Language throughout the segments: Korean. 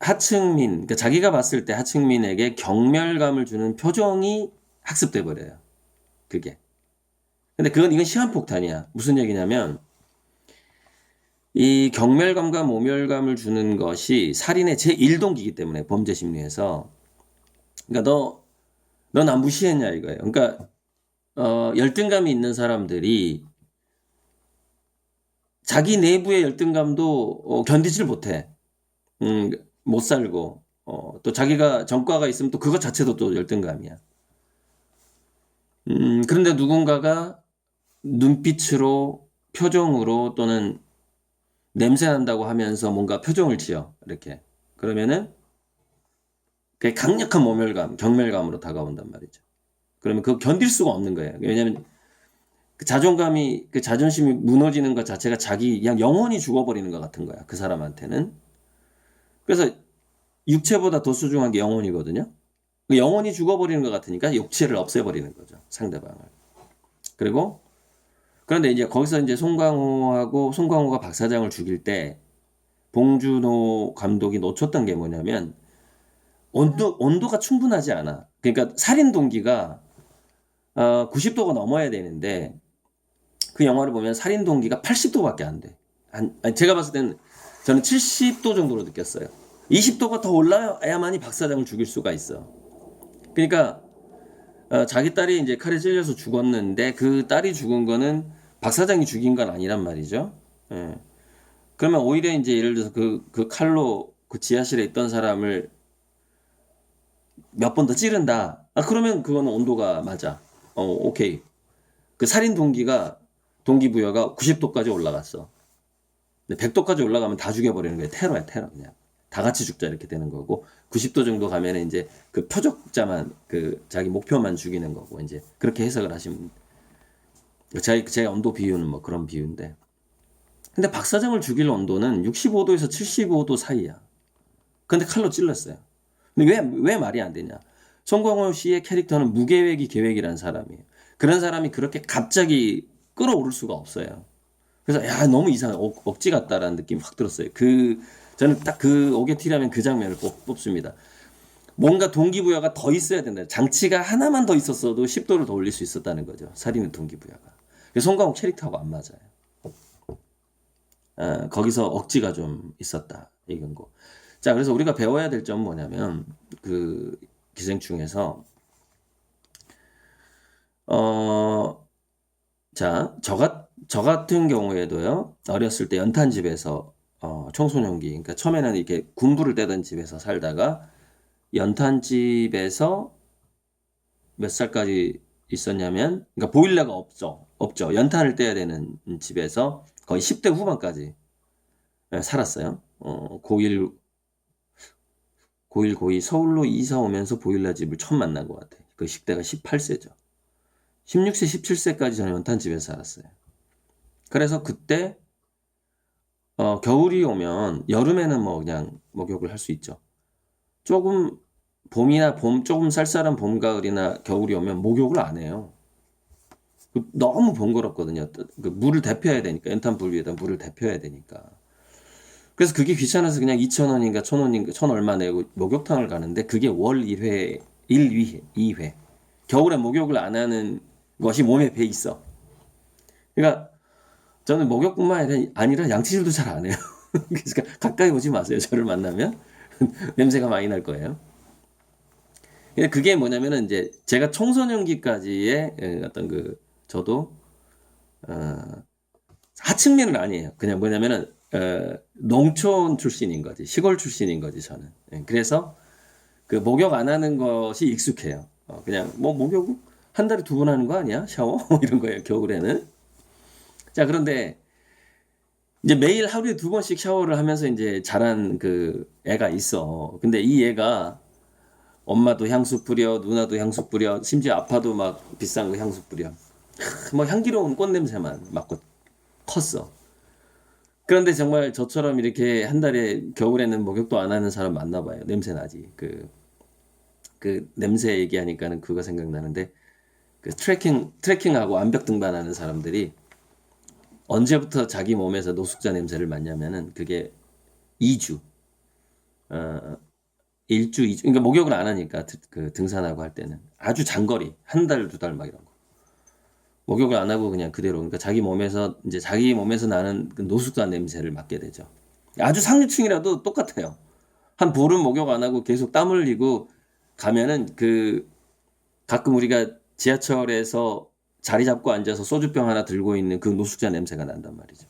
하층민, 그러니까 자기가 봤을 때 하층민에게 경멸감을 주는 표정이 학습돼 버려요. 그게. 근데 이건 시한폭탄이야. 무슨 얘기냐면 이 경멸감과 모멸감을 주는 것이 살인의 제1동기이기 때문에 범죄 심리에서 그러니까 너 나 무시했냐 이거예요. 그러니까 열등감이 있는 사람들이 자기 내부의 열등감도 견디질 못해. 못 살고 또 자기가 전과가 있으면 또 그것 자체도 또 열등감이야. 그런데 누군가가 눈빛으로 표정으로 또는 냄새 난다고 하면서 뭔가 표정을 지어 이렇게 그러면은 그게 강력한 모멸감, 경멸감으로 다가온단 말이죠. 그러면 그거 견딜 수가 없는 거예요. 왜냐하면 그 자존심이 무너지는 것 자체가 자기 그냥 영혼이 죽어버리는 것 같은 거야. 그 사람한테는. 그래서 육체보다 더 소중한 게 영혼이거든요. 그 영혼이 죽어버리는 것 같으니까 육체를 없애버리는 거죠. 상대방을. 그리고 그런데 이제 거기서 이제 송강호가 박 사장을 죽일 때 봉준호 감독이 놓쳤던 게 뭐냐면 온도가 충분하지 않아. 그러니까 살인 동기가 90도가 넘어야 되는데 그 영화를 보면 살인 동기가 80도밖에 안 돼. 제가 봤을 때는 저는 70도 정도로 느꼈어요. 20도가 더 올라야만이 박 사장을 죽일 수가 있어. 그러니까 자기 딸이 이제 칼에 찔려서 죽었는데 그 딸이 죽은 거는 박 사장이 죽인 건 아니란 말이죠. 예. 그러면 오히려 이제 예를 들어서 그 칼로 그 지하실에 있던 사람을 몇 번 더 찌른다. 그러면 그거는 온도가 맞아. 오케이. 그 살인 동기부여가 90도까지 올라갔어. 근데 100도까지 올라가면 다 죽여버리는 거예요. 테러야, 테러. 그냥. 다 같이 죽자 이렇게 되는 거고 90도 정도 가면 이제 그 표적자만 그 자기 목표만 죽이는 거고 이제 그렇게 해석을 하시면 제 온도 비유는 뭐 그런 비유인데 근데 박 사장을 죽일 온도는 65도에서 75도 사이야. 근데 칼로 찔렀어요. 근데 왜 말이 안 되냐? 송강호 씨의 캐릭터는 무계획이 계획이라는 사람이에요. 그런 사람이 그렇게 갑자기 끌어오를 수가 없어요. 그래서 야 너무 이상해 억지 같다라는 느낌이 확 들었어요. 저는 딱 그 오게티라면 그 장면을 뽑습니다. 뭔가 동기부여가 더 있어야 된다. 장치가 하나만 더 있었어도 10도를 더 올릴 수 있었다는 거죠. 살인의 동기부여가. 그래서 송강호 캐릭터하고 안 맞아요. 거기서 억지가 좀 있었다. 이건 거. 자, 그래서 우리가 배워야 될 점은 뭐냐면 그 기생충에서 자, 저 같은 경우에도요. 어렸을 때 연탄집에서 청소년기, 그러니까 처음에는 이렇게 군부를 떼던 집에서 살다가 연탄집에서 몇 살까지 있었냐면, 그러니까 보일러가 없죠. 연탄을 떼야 되는 집에서 거의 10대 후반까지 살았어요. 고1, 고2 서울로 이사 오면서 보일러 집을 처음 만난 것 같아요. 그 10대가 18세죠. 16세, 17세까지 저는 연탄집에서 살았어요. 그래서 그때 겨울이 오면 여름에는 뭐 그냥 목욕을 할 수 있죠. 조금 조금 쌀쌀한 봄, 가을이나 겨울이 오면 목욕을 안 해요. 너무 번거롭거든요. 그 물을 데펴야 되니까 연탄불 위에다 물을 데펴야 되니까. 그래서 그게 귀찮아서 그냥 2,000원인가 1,000원인가 1,000 얼마 내고 목욕탕을 가는데 그게 월 1회, 2회. 겨울에 목욕을 안 하는 것이 몸에 배 있어. 그러니까 저는 목욕뿐만 아니라 양치질도 잘 안 해요. 그러니까 가까이 오지 마세요. 저를 만나면 냄새가 많이 날 거예요. 그게 뭐냐면은 이제 제가 청소년기까지의 어떤 저도 하층민은 아니에요. 그냥 뭐냐면은 농촌 출신인 거지, 시골 출신인 거지 저는. 그래서 그 목욕 안 하는 것이 익숙해요. 그냥 뭐 목욕 한 달에 2번 하는 거 아니야? 샤워 이런 거예요. 겨울에는. 자, 그런데 이제 매일 하루에 2번씩 샤워를 하면서 이제 자란 그 애가 있어. 근데 이 애가 엄마도 향수 뿌려, 누나도 향수 뿌려, 심지어 아빠도 막 비싼 거 향수 뿌려. 뭐 향기로운 꽃 냄새만 맡고 컸어. 그런데 정말 저처럼 이렇게 한 달에 겨울에는 목욕도 안 하는 사람 많나 봐요. 냄새 나지. 그 냄새 얘기하니까는 그거 생각나는데 그 트레킹하고 암벽 등반하는 사람들이 언제부터 자기 몸에서 노숙자 냄새를 맡냐면은 그게 2주. 어, 일주, 이주, 그러니까 목욕을 안 하니까 그 등산하고 할 때는 아주 장거리, 한 달, 두 달 막 이런 거. 목욕을 안 하고 그냥 그대로, 그러니까 자기 몸에서 나는 그 노숙자 냄새를 맡게 되죠. 아주 상류층이라도 똑같아요. 한 보름 목욕 안 하고 계속 땀 흘리고 가면은 가끔 우리가 지하철에서 자리 잡고 앉아서 소주병 하나 들고 있는 그 노숙자 냄새가 난단 말이죠.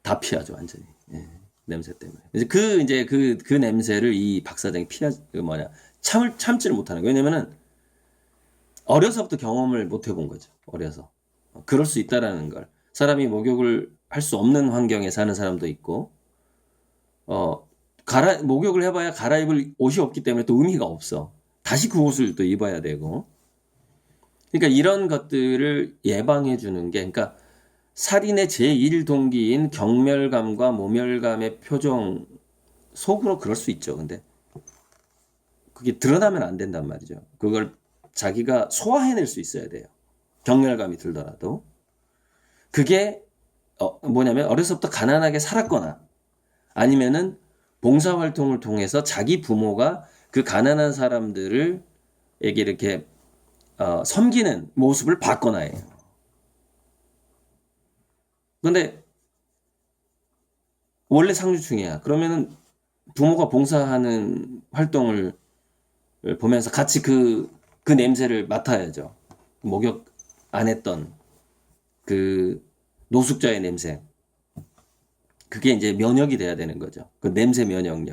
다 피하죠, 완전히. 예, 냄새 때문에. 그 냄새를 이 박사장이 참지를 못하는 거예요. 왜냐면은 어려서부터 경험을 못 해본 거죠. 어려서. 그럴 수 있다라는 걸. 사람이 목욕을 할 수 없는 환경에 사는 사람도 있고, 목욕을 해봐야 갈아입을 옷이 없기 때문에 또 의미가 없어. 다시 그 옷을 또 입어야 되고. 그러니까 이런 것들을 예방해 주는 게, 그러니까 살인의 제1동기인 경멸감과 모멸감의 표정, 속으로 그럴 수 있죠. 근데 그게 드러나면 안 된단 말이죠. 그걸 자기가 소화해낼 수 있어야 돼요. 경멸감이 들더라도. 그게 뭐냐면 어려서부터 가난하게 살았거나 아니면은 봉사활동을 통해서 자기 부모가 그 가난한 사람들을 에게 이렇게 섬기는 모습을 봤거나예요. 근데 원래 상류층이야. 그러면은 부모가 봉사하는 활동을 보면서 같이 그 냄새를 맡아야죠. 목욕 안 했던 그 노숙자의 냄새. 그게 이제 면역이 돼야 되는 거죠. 그 냄새 면역이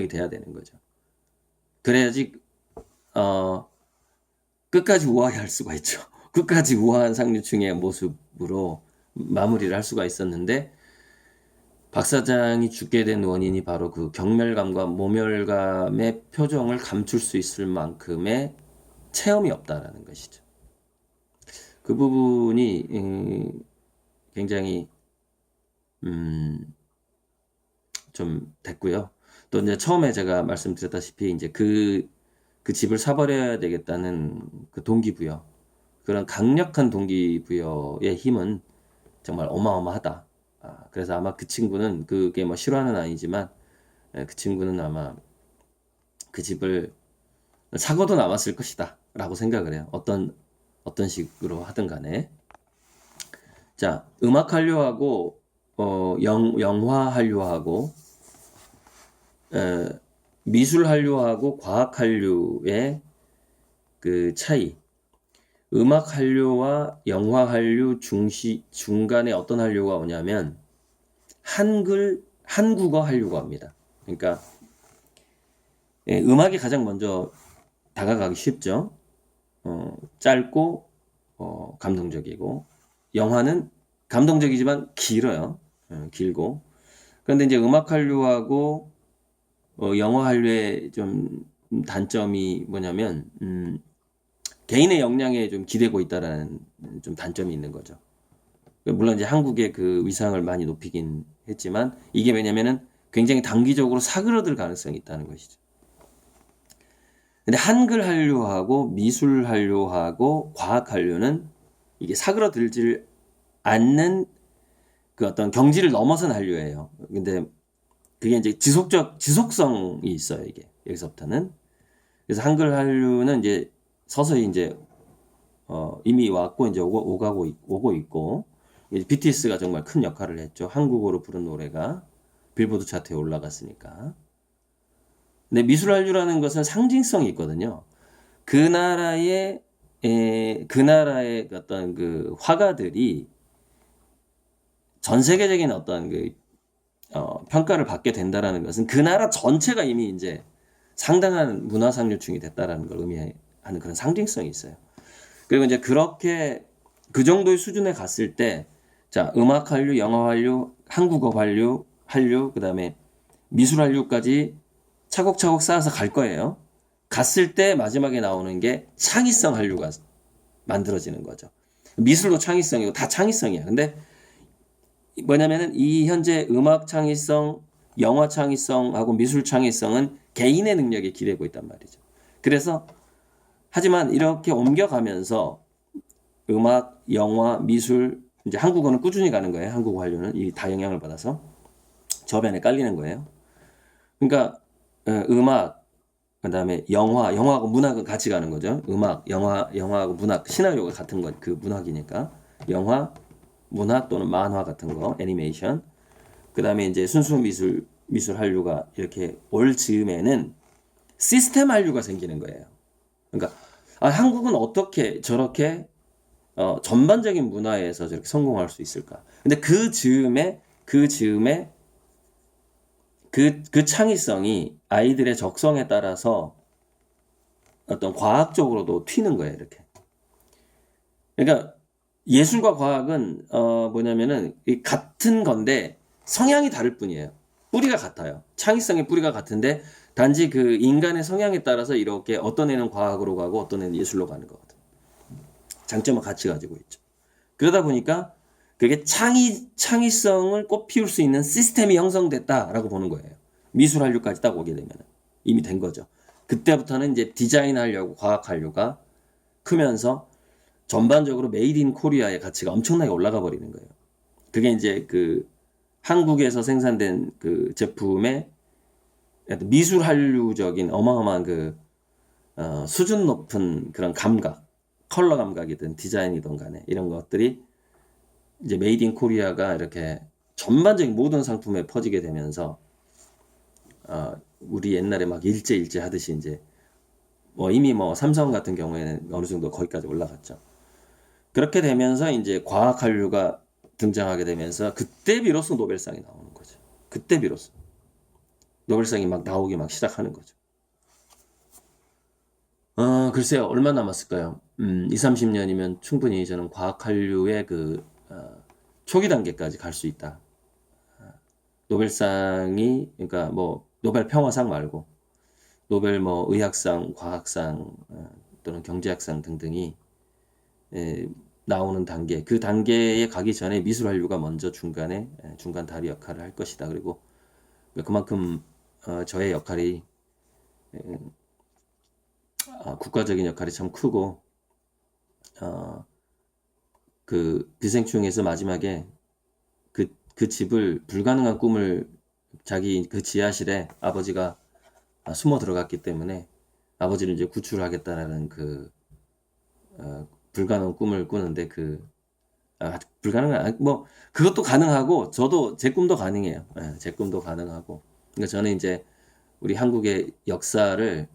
돼야 되는 거죠. 그래야지 끝까지 우아해 할 수가 있죠. 끝까지 우아한 상류층의 모습으로 마무리를 할 수가 있었는데 박 사장이 죽게 된 원인이 바로 그 경멸감과 모멸감의 표정을 감출 수 있을 만큼의 체험이 없다라는 것이죠. 그 부분이 굉장히 좀 됐고요. 또 이제 처음에 제가 말씀드렸다시피 이제 그 집을 사버려야 되겠다는 그 동기부여, 그런 강력한 동기부여의 힘은 정말 어마어마하다. 그래서 아마 그 친구는 그게 뭐 실화는 아니지만 그 친구는 아마 그 집을 사고도 남았을 것이다 라고 생각을 해요. 어떤 식으로 하든 간에. 자, 음악 한류하고 영화 한류하고 미술 한류하고 과학 한류의 그 차이. 음악 한류와 영화 한류 중간에 어떤 한류가 오냐면 한국어 한류가 옵니다. 그러니까 음악이 가장 먼저 다가가기 쉽죠. 짧고 감동적이고, 영화는 감동적이지만 길어요. 길고. 그런데 이제 음악 한류하고 영화 한류의 좀 단점이 뭐냐면 개인의 역량에 좀 기대고 있다라는 좀 단점이 있는 거죠. 물론 이제 한국의 그 위상을 많이 높이긴 했지만 이게 왜냐면은 굉장히 단기적으로 사그러들 가능성이 있다는 것이죠. 근데 한글 한류하고 미술 한류하고 과학 한류는 이게 사그러들질 않는 그 어떤 경지를 넘어선 한류예요. 근데 그게 이제 지속성이 있어요, 이게. 여기서부터는. 그래서 한글 한류는 이제 서서히 이제 이미 왔고 이제 오고 있고, BTS가 정말 큰 역할을 했죠. 한국어로 부른 노래가 빌보드 차트에 올라갔으니까. 근데 미술 한류라는 것은 상징성이 있거든요. 그 나라의 어떤 그 화가들이 전 세계적인 어떤 평가를 받게 된다라는 것은 그 나라 전체가 이미 이제 상당한 문화 상류층이 됐다라는 걸 의미하는 그런 상징성이 있어요. 그리고 이제 그렇게 그 정도의 수준에 갔을 때, 자, 음악 한류, 영화 한류, 한국어 한류, 그 다음에 미술 한류까지 차곡차곡 쌓아서 갈 거예요. 갔을 때 마지막에 나오는 게 창의성 한류가 만들어지는 거죠. 미술도 창의성이고 다 창의성이야. 근데 뭐냐면은 이 현재 음악 창의성, 영화 창의성하고 미술 창의성은 개인의 능력에 기대고 있단 말이죠. 그래서 하지만 이렇게 옮겨가면서 음악, 영화, 미술, 이제 한국어는 꾸준히 가는 거예요. 한국어 한류는 이 다 영향을 받아서. 저변에 깔리는 거예요. 그러니까 음악, 그다음에 영화하고 문학은 같이 가는 거죠. 음악, 영화하고 문학, 시나리오가 같은 거, 그 문학이니까 영화, 문학 또는 만화 같은 거, 애니메이션. 그다음에 이제 순수 미술 한류가 이렇게 올 즈음에는 시스템 한류가 생기는 거예요. 그러니까 한국은 어떻게 저렇게 전반적인 문화에서 저렇게 성공할 수 있을까? 근데 그 즈음에 그 창의성이 아이들의 적성에 따라서 어떤 과학적으로도 튀는 거예요, 이렇게. 그러니까 예술과 과학은 뭐냐면은 같은 건데 성향이 다를 뿐이에요. 뿌리가 같아요. 창의성의 뿌리가 같은데 단지 그 인간의 성향에 따라서 이렇게 어떤 애는 과학으로 가고 어떤 애는 예술로 가는 거거든. 장점을 같이 가지고 있죠. 그러다 보니까 그게 창의성을 꽃피울 수 있는 시스템이 형성됐다라고 보는 거예요. 미술 한류까지 딱 오게 되면 이미 된 거죠. 그때부터는 이제 디자인 한류하고 과학 한류가 크면서 전반적으로 메이드 인 코리아의 가치가 엄청나게 올라가 버리는 거예요. 그게 이제 그 한국에서 생산된 그 제품의 미술 한류적인 어마어마한 그 수준 높은 그런 감각, 컬러 감각이든 디자인이든 간에 이런 것들이 이제 메이드 인 코리아가 이렇게 전반적인 모든 상품에 퍼지게 되면서 우리 옛날에 막 일제 하듯이 이제 이미 삼성 같은 경우에는 어느 정도 거기까지 올라갔죠. 그렇게 되면서 이제 과학 한류가 등장하게 되면서 그때 비로소 노벨상이 나오는 거죠. 그때 비로소 노벨상이 막 나오기 막 시작하는 거죠. 글쎄요, 얼마 남았을까요? 2, 30년이면 충분히 저는 과학 한류의 그 초기 단계까지 갈 수 있다. 노벨상이 그러니까 노벨 평화상 말고 노벨 의학상, 과학상 또는 경제학상 등등이 나오는 단계, 그 단계에 가기 전에 미술 한류가 먼저 중간 다리 역할을 할 것이다. 그리고 그만큼 저의 역할이 국가적인 역할이 참 크고 그 기생충에서 마지막에 그 집을 불가능한 꿈을 자기 그 지하실에 아버지가 숨어 들어갔기 때문에 아버지를 이제 구출하겠다라는 그 불가능한 꿈을 꾸는데 불가능한 그것도 가능하고 저도 제 꿈도 가능해요. 제 꿈도 가능하고. 그러니까 저는 이제 우리 한국의 역사를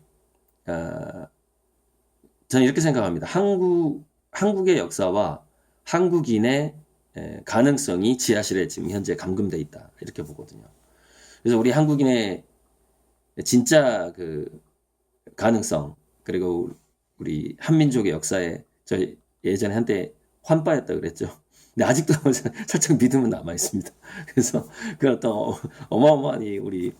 저는 이렇게 생각합니다. 한국의 역사와 한국인의 가능성이 지하실에 지금 현재 감금돼 있다. 이렇게 보거든요. 그래서 우리 한국인의 진짜 그 가능성, 그리고 우리 한민족의 역사에 저 예전에 한때 환빠였다 그랬죠. 근데 아직도 살짝 믿음은 남아 있습니다. 그래서 그 어떤 어마어마한 우리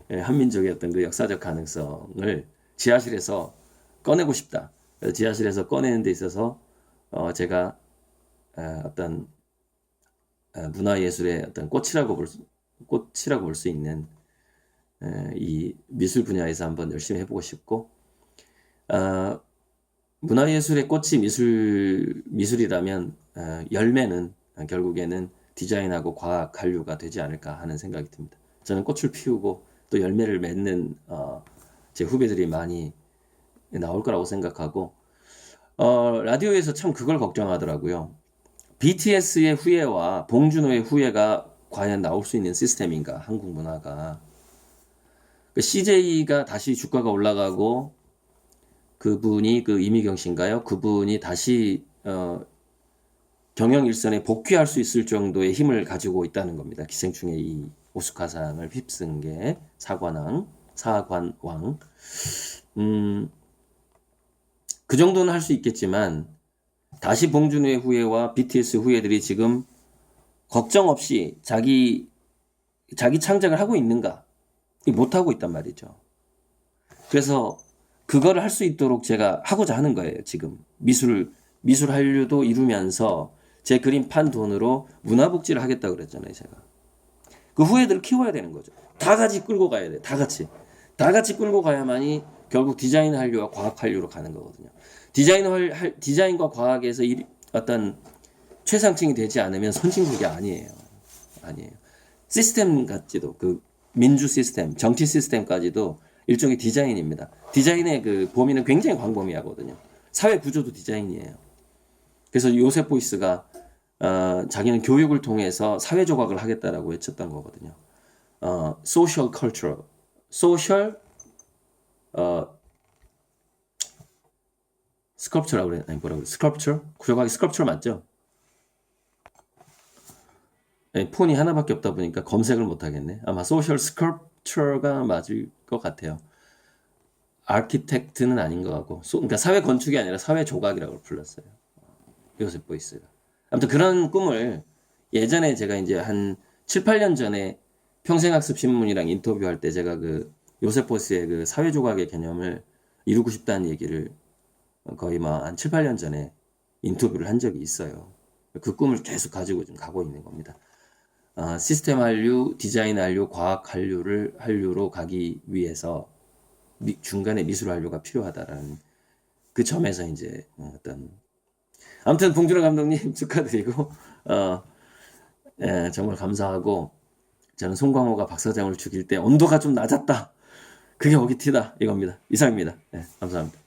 한민족의 어떤 그 역사적 가능성을 지하실에서 꺼내고 싶다. 지하실에서 꺼내는 데 있어서 제가 어떤 문화예술의 어떤 꽃이라고 볼 수 있는 이 미술 분야에서 한번 열심히 해보고 싶고 문화예술의 꽃이 미술이라면 열매는 결국에는 디자인하고 과학 한류가 되지 않을까 하는 생각이 듭니다. 저는 꽃을 피우고 또 열매를 맺는 제 후배들이 많이 나올 거라고 생각하고 라디오에서 참 그걸 걱정하더라고요. BTS의 후예와 봉준호의 후예가 과연 나올 수 있는 시스템인가, 한국 문화가. CJ가 다시 주가가 올라가고 그분이 그 이미경 씨인가요? 그분이 다시 경영 일선에 복귀할 수 있을 정도의 힘을 가지고 있다는 겁니다. 기생충의 이 오스카상을 휩쓴 게 사관왕. 그 정도는 할 수 있겠지만 다시 봉준호의 후예와 BTS 후예들이 지금 걱정 없이 자기 창작을 하고 있는가? 못하고 있단 말이죠. 그래서 그거를 할 수 있도록 제가 하고자 하는 거예요. 지금 미술 한류도 이루면서 제 그림 판 돈으로 문화복지를 하겠다고 그랬잖아요. 제가 그 후예들을 키워야 되는 거죠. 다 같이 끌고 가야 돼. 다 같이 끌고 가야만이 결국 디자인 한류와 과학 한류로 가는 거거든요. 디자인과 과학에서 어떤 최상층이 되지 않으면 선진국이 아니에요. 시스템까지도 그 민주 시스템, 정치 시스템까지도 일종의 디자인입니다. 디자인의 그 범위는 굉장히 광범위하거든요. 사회 구조도 디자인이에요. 그래서 요셉 보이스가 자기는 교육을 통해서 사회 조각을 하겠다라고 외쳤던 거거든요. social culture, social sculpture라고 그래, 아니 뭐라고 그래, sculpture? 조각이 sculpture 맞죠? 네, 폰이 하나밖에 없다 보니까 검색을 못 하겠네. 아마 social sculpture가 맞을 것 같아요. 아키텍트는 아닌 것 같고, 그러니까 사회 건축이 아니라 사회 조각이라고 불렀어요. 요셉 보이스가. 아무튼 그런 꿈을 예전에 제가 이제 한 7, 8년 전에 평생학습 신문이랑 인터뷰할 때 제가 그 요셉 보이스의 그 사회 조각의 개념을 이루고 싶다는 얘기를 거의 한 7, 8년 전에 인터뷰를 한 적이 있어요. 그 꿈을 계속 가지고 좀 가고 있는 겁니다. 시스템 한류, 디자인 한류, 과학 한류로 가기 위해서 중간에 미술 한류가 필요하다라는 그 점에서 이제 어떤 아무튼 봉준호 감독님 축하드리고 정말 감사하고 저는 송강호가 박사장을 죽일 때 온도가 좀 낮았다. 그게 오기티다 이겁니다. 이상입니다. 감사합니다.